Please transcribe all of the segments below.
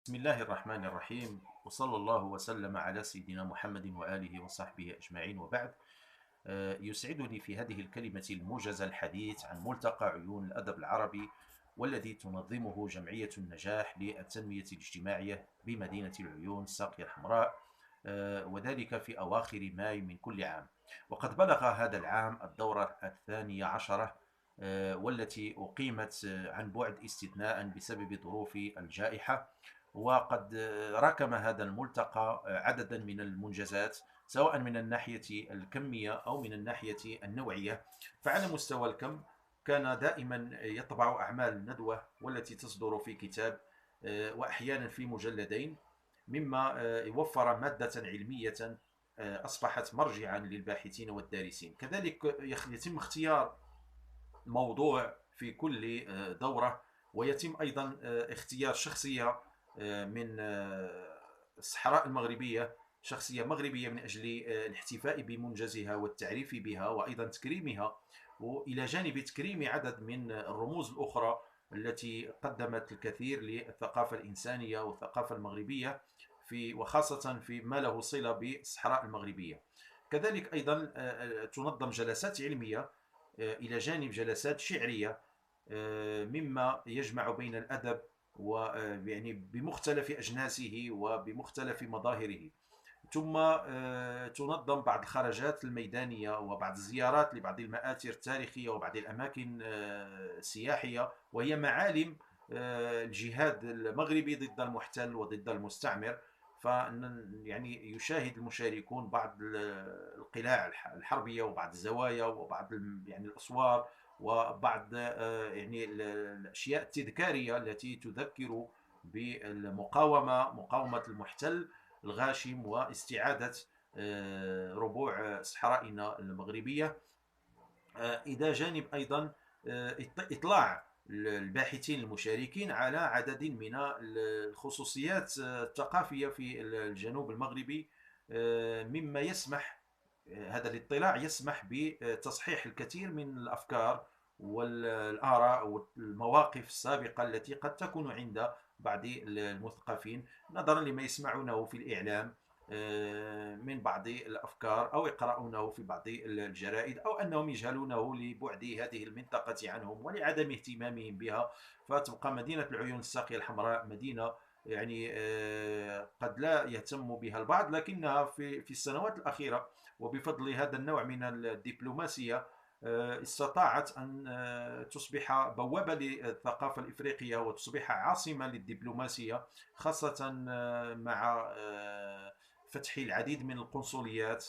بسم الله الرحمن الرحيم، وصلى الله وسلم على سيدنا محمد وآله وصحبه أجمعين، وبعد. يسعدني في هذه الكلمة الموجزة الحديث عن ملتقى عيون الأدب العربي، والذي تنظمه جمعية النجاح للتنمية الاجتماعية بمدينة العيون الساقية الحمراء، وذلك في أواخر ماي من كل عام. وقد بلغ هذا العام الدورة الثانية عشرة، والتي أقيمت عن بعد استثناء بسبب ظروف الجائحة. وقد راكم هذا الملتقى عددا من المنجزات، سواء من الناحية الكمية أو من الناحية النوعية. فعلى مستوى الكم كان دائما يطبع أعمال الندوة والتي تصدر في كتاب، وأحيانا في مجلدين، مما وفر مادة علمية أصبحت مرجعا للباحثين والدارسين. كذلك يتم اختيار موضوع في كل دورة، ويتم أيضا اختيار شخصية من الصحراء المغربية، شخصية مغربية، من أجل الاحتفاء بمنجزها والتعريف بها وأيضا تكريمها، وإلى جانب تكريم عدد من الرموز الأخرى التي قدمت الكثير للثقافة الإنسانية والثقافة المغربية، وخاصة في ما له صلة بالصحراء المغربية. كذلك أيضا تنظم جلسات علمية إلى جانب جلسات شعرية، مما يجمع بين الأدب ويعني بمختلف أجناسه وبمختلف مظاهره. ثم تنظم بعض الخرجات الميدانية وبعض الزيارات لبعض المآثر التاريخية وبعض الأماكن السياحية، وهي معالم الجهاد المغربي ضد المحتل وضد المستعمر. ف يعني يشاهد المشاركون بعض القلاع الحربية وبعض الزوايا وبعض يعني الأسوار، وبعض يعني الأشياء التذكارية التي تذكر بالمقاومة، مقاومة المحتل الغاشم، واستعادة ربوع صحرائنا المغربية. إلى جانب أيضا إطلاع الباحثين المشاركين على عدد من الخصوصيات الثقافية في الجنوب المغربي، مما يسمح، هذا الاطلاع يسمح بتصحيح الكثير من الأفكار والآراء والمواقف السابقة التي قد تكون عند بعض المثقفين، نظرا لما يسمعونه في الإعلام من بعض الأفكار، أو يقرؤونه في بعض الجرائد، أو أنهم يجهلونه لبعد هذه المنطقة عنهم ولعدم اهتمامهم بها. فتبقى مدينة العيون الساقية الحمراء مدينة يعني قد لا يهتم بها البعض، لكنها في السنوات الأخيرة وبفضل هذا النوع من الدبلوماسية استطاعت أن تصبح بوابة للثقافة الإفريقية وتصبح عاصمة للدبلوماسية، خاصة مع فتح العديد من القنصليات،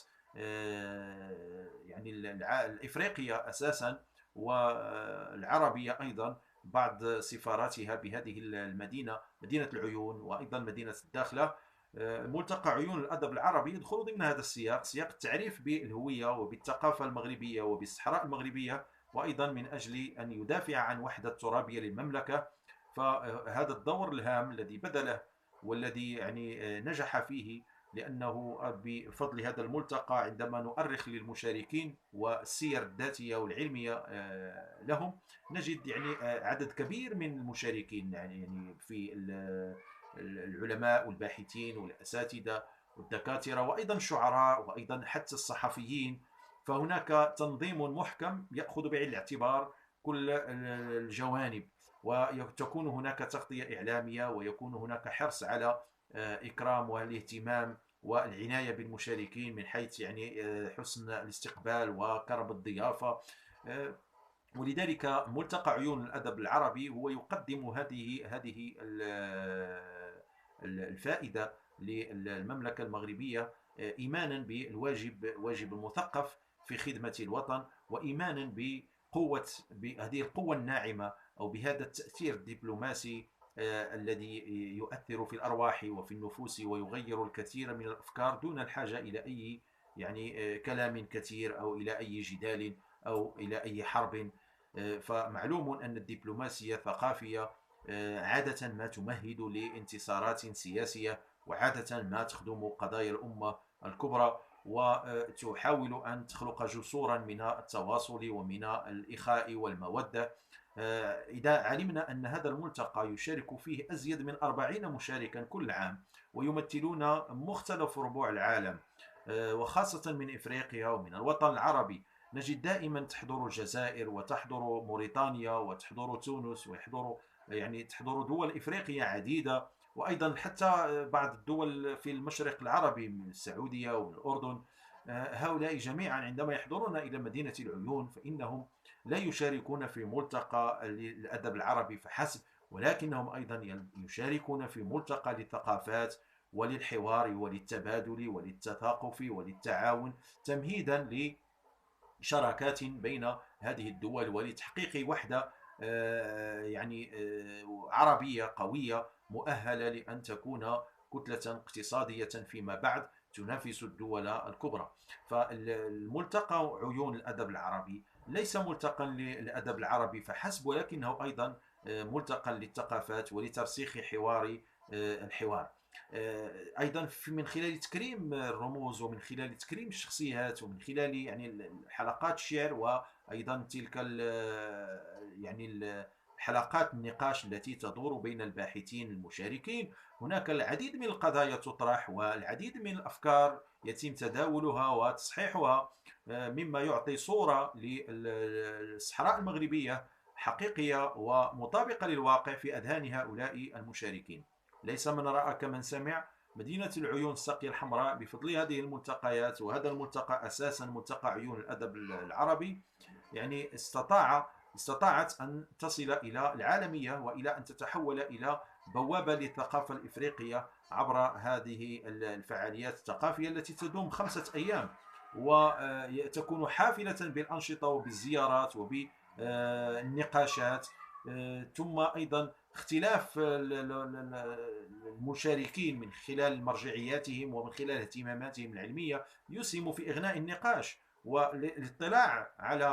يعني الإفريقية أساسا والعربية أيضا، بعض سفاراتها بهذه المدينة، مدينة العيون، وأيضا مدينة الداخلة. ملتقى عيون الأدب العربي يدخل ضمن هذا السياق، سياق التعريف بالهوية وبالثقافة المغربية وبالصحراء المغربية، وأيضا من أجل أن يدافع عن وحدة ترابية للمملكة. فهذا الدور الهام الذي بذله والذي يعني نجح فيه، لأنه بفضل هذا الملتقى عندما نؤرخ للمشاركين والسير الذاتية والعلمية لهم، نجد يعني عدد كبير من المشاركين، يعني في العلماء والباحثين والأساتذة والدكاترة، وأيضا الشعراء، وأيضا حتى الصحفيين. فهناك تنظيم محكم يأخذ بعين الاعتبار كل الجوانب، وتكون هناك تغطية إعلامية، ويكون هناك حرص على إكرام والاهتمام والعناية بالمشاركين من حيث يعني حسن الاستقبال وكرم الضيافة. ولذلك ملتقى عيون الأدب العربي هو يقدم هذه الفائدة للمملكة المغربية، إيمانا بالواجب، واجب المثقف في خدمة الوطن، وإيمانا بهذه القوة الناعمة، أو بهذا التأثير الدبلوماسي الذي يؤثر في الأرواح وفي النفوس ويغير الكثير من الأفكار دون الحاجة إلى أي يعني كلام كثير، أو إلى أي جدال، أو إلى أي حرب. فمعلوم أن الدبلوماسية الثقافية عادة ما تمهد لانتصارات سياسية، وعادة ما تخدم قضايا الأمة الكبرى، وتحاول أن تخلق جسورا من التواصل ومن الإخاء والمودة. إذا علمنا أن هذا الملتقى يشارك فيه أزيد من 40 مشاركا كل عام، ويمثلون مختلف ربوع العالم، وخاصة من إفريقيا ومن الوطن العربي، نجد دائما تحضر الجزائر وتحضر موريتانيا وتحضر تونس ويحضر يعني تحضر دول إفريقية عديدة، وأيضا حتى بعض الدول في المشرق العربي من السعودية والأردن. هؤلاء جميعا عندما يحضرون إلى مدينة العيون فإنهم لا يشاركون في ملتقى الأدب العربي فحسب، ولكنهم أيضا يشاركون في ملتقى للثقافات وللحوار وللتبادل وللتثاقف وللتعاون، تمهيدا لشراكات بين هذه الدول ولتحقيق وحدة عربية قوية مؤهلة لأن تكون كتلة اقتصادية فيما بعد تنافس الدول الكبرى. فالملتقى عيون الأدب العربي ليس ملتقى للأدب العربي فحسب، ولكنه أيضا ملتقى للثقافات ولترسيخ حوار الحوار. أيضا من خلال تكريم الرموز ومن خلال تكريم الشخصيات ومن خلال حلقات الشعر، وأيضا تلك حلقات النقاش التي تدور بين الباحثين المشاركين، هناك العديد من القضايا تطرح والعديد من الأفكار يتم تداولها وتصحيحها، مما يعطي صورة للصحراء المغربية حقيقية ومطابقة للواقع في أذهان هؤلاء المشاركين. ليس من رأى كمن سمع. مدينة العيون الساقية الحمراء بفضل هذه الملتقيات، وهذا الملتقى أساسا ملتقى عيون الأدب العربي، يعني استطاعت أن تصل إلى العالمية وإلى أن تتحول إلى بوابة للثقافة الإفريقية عبر هذه الفعاليات الثقافية التي تدوم 5 أيام، وتكون حافلة بالأنشطة وبالزيارات وبالنقاشات. ثم أيضا اختلاف المشاركين من خلال مرجعياتهم ومن خلال اهتماماتهم العلمية يسهم في إغناء النقاش والاطلاع على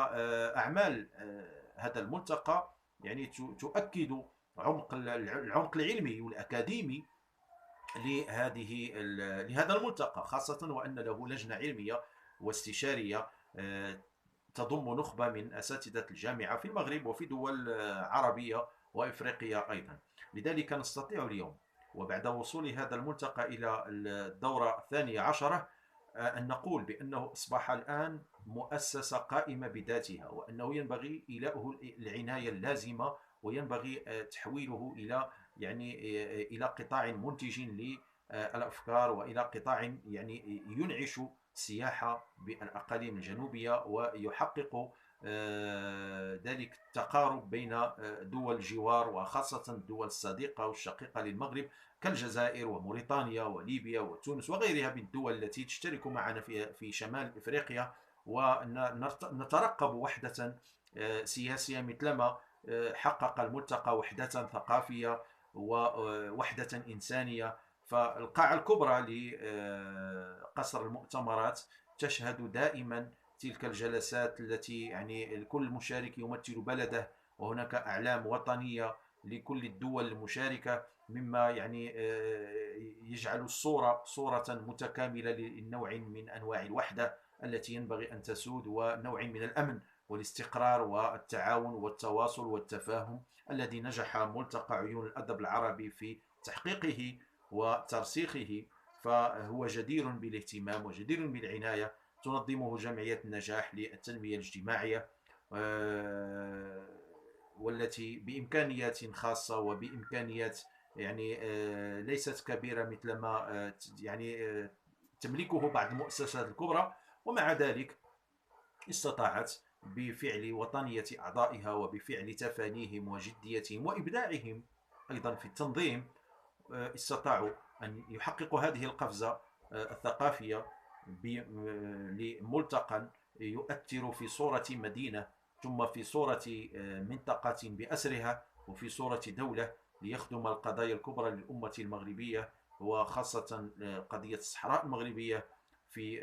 أعمال هذا الملتقى، يعني تؤكد العمق العلمي والأكاديمي لهذا الملتقى، خاصة وأن له لجنة علمية واستشارية تضم نخبة من أساتذة الجامعة في المغرب وفي دول عربية وإفريقيا أيضا. لذلك نستطيع اليوم وبعد وصول هذا الملتقى إلى الدورة 12 أن نقول بأنه أصبح الآن مؤسسة قائمة بذاتها، وأنه ينبغي إيلاؤه العناية اللازمة، وينبغي تحويله إلى قطاع منتج للأفكار، وإلى قطاع ينعش السياحة بالأقاليم الجنوبية، ويحقق ذلك التقارب بين دول الجوار وخاصة الدول الصديقة والشقيقة للمغرب كالجزائر وموريتانيا وليبيا وتونس وغيرها من الدول التي تشترك معنا في شمال إفريقيا، ونترقب وحدة سياسية مثلما حقق الملتقى وحدة ثقافية ووحدة إنسانية. فالقاعة الكبرى لقصر المؤتمرات تشهد دائما تلك الجلسات التي كل مشارك يمثل بلده، وهناك أعلام وطنية لكل الدول المشاركة، مما يجعل الصورة صورة متكاملة لنوع من أنواع الوحدة التي ينبغي أن تسود، ونوع من الأمن والاستقرار والتعاون والتواصل والتفاهم الذي نجح ملتقى عيون الأدب العربي في تحقيقه وترسيخه. فهو جدير بالاهتمام وجدير بالعناية. تنظمه جمعية النجاح للتنمية الاجتماعية، والتي بإمكانيات خاصة وبإمكانيات ليست كبيرة مثل ما تملكه بعض المؤسسات الكبرى، ومع ذلك استطاعت بفعل وطنية أعضائها وبفعل تفانيهم وجديتهم وإبداعهم أيضا في التنظيم استطاعوا أن يحققوا هذه القفزة الثقافية لملتقى يؤثر في صورة مدينة، ثم في صورة منطقة بأسرها، وفي صورة دولة ليخدم القضايا الكبرى للأمة المغربية، وخاصة قضية الصحراء المغربية في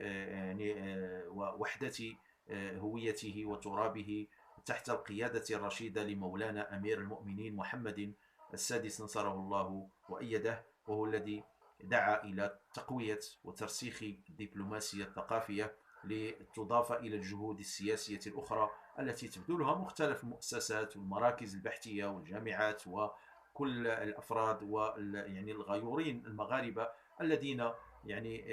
ووحدة هويته وترابه تحت القيادة الرشيدة لمولانا أمير المؤمنين محمد السادس نصره الله وأيده، وهو الذي دعا إلى تقوية وترسيخ الدبلوماسية الثقافية لتضاف إلى الجهود السياسية الأخرى التي تبذلها مختلف المؤسسات والمراكز البحثية والجامعات وكل الأفراد يعني الغيورين المغاربة الذين يعني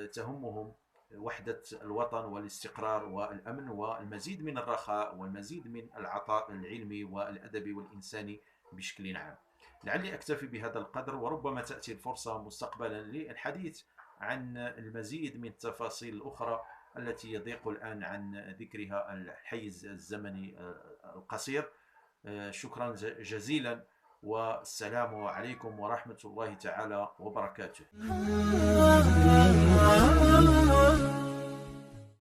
تهمهم وحدة الوطن والاستقرار والأمن والمزيد من الرخاء والمزيد من العطاء العلمي والأدبي والإنساني بشكل عام. لعلي أكتفي بهذا القدر، وربما تأتي الفرصة مستقبلا للحديث عن المزيد من التفاصيل الأخرى التي يضيق الآن عن ذكرها الحيز الزمني القصير. شكرا جزيلا، والسلام عليكم ورحمة الله تعالى وبركاته.